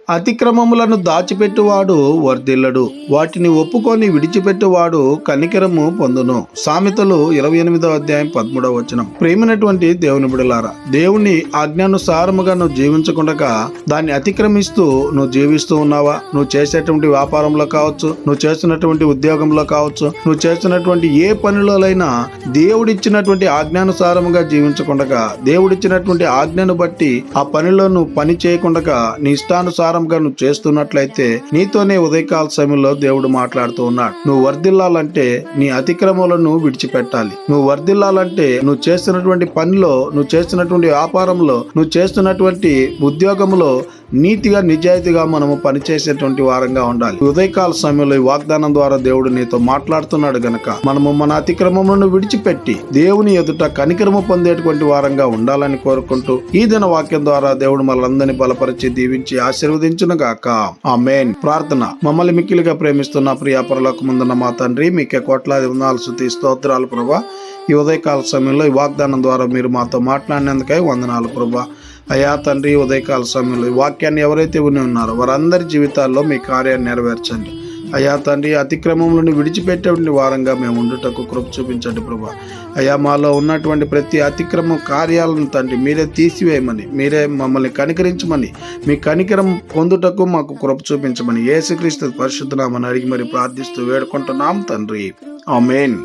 అతిక్రమములను దాచిపెట్టువాడు వర్ధిల్లడు, వాటిని ఒప్పుకొని విడిచిపెట్టువాడు కనికరము పొందును. సామెతలు 28:13. ప్రేమైనటువంటి దేవుని బిడ్డలారా, దేవుని ఆజ్ఞానుసారముగా నువ్వు జీవించకుండా దాన్ని అతిక్రమిస్తూ నువ్వు జీవిస్తూ ఉన్నావా? నువ్వు చేసేటువంటి వ్యాపారంలో కావచ్చు, నువ్వు చేస్తున్నటువంటి ఉద్యోగంలో కావచ్చు, నువ్వు చేస్తున్నటువంటి ఏ పనిలోనైనా దేవుడిచ్చినటువంటి ఆజ్ఞానుసారముగా జీవించకుండా, దేవుడిచ్చినటువంటి ఆజ్ఞను బట్టి ఆ పనిలో నువ్వు పని చేయకుండా నీ ఇష్టానుసారంగా నువ్వు చేస్తున్నట్లయితే నీతోనే ఉదయకాల సమయంలో దేవుడు మాట్లాడుతూ ఉన్నాడు. నువ్వు వర్ధిల్లాలంటే నీ అతిక్రమలను విడిచిపెట్టాలి. నువ్వు వర్ధిల్లాలంటే నువ్వు చేస్తున్నటువంటి పనిలో, నువ్వు చేస్తున్నటువంటి వ్యాపారంలో, నువ్వు చేస్తున్నటువంటి ఉద్యోగంలో నీతిగా నిజాయితీగా మనము పనిచేసేటువంటి వారంగా ఉండాలి. ఉదయకాల సమయంలో ఈ వాగ్దానం ద్వారా దేవుడు నీతో మాట్లాడుతున్నాడు గనక మనము మన అతిక్రమములను విడిచిపెట్టి దేవుని ఎదుట కనికరము పొందేటువంటి వారంగా ఉండాలని కోరుకుంటూ ఈ దిన వాక్యం ద్వారా దేవుడు మనలందరినీ బలపరిచి దీవించి ఆశీర్వదించును గాక. ఆమేన్. ప్రార్థన. మమ్మల్ని మిక్కిలిగా ప్రేమిస్తున్న ప్రియ పరలోకమందున్న మా తండ్రి, మీకే కోట్లాది వందనాలు, స్తుతి స్తోత్రాలు ప్రభా. ఈ ఉదయకాల సమయంలో ఈ వాగ్దానం ద్వారా మీరు మాతో మాట్లాడినందుకై వందనాలు ప్రభా. అయ్యా తండ్రి, ఉదయకాల సమయంలో ఈ వాక్యాన్ని ఎవరైతే విని ఉన్నారో వారందరి జీవితాల్లో మీ కార్యాన్ని నెరవేర్చండి. అయ్యా తండ్రి, అతిక్రమములను విడిచిపెట్టేటువంటి వారంగా మేము ఉండుటకు కృప చూపించండి ప్రభా. అయ్యా మాలో ఉన్నటువంటి ప్రతి అతిక్రమ కార్యాలను తండ్రి మీరే తీసివేయమని, మీరే మమ్మల్ని కనికరించమని, మీ కనికరం పొందుటకు మాకు కృప చూపించమని యేసుక్రీస్తు పరిశుద్ధ నామమున అడిగి మరి ప్రార్థిస్తూ వేడుకుంటున్నాం తండ్రి. ఆమేన్.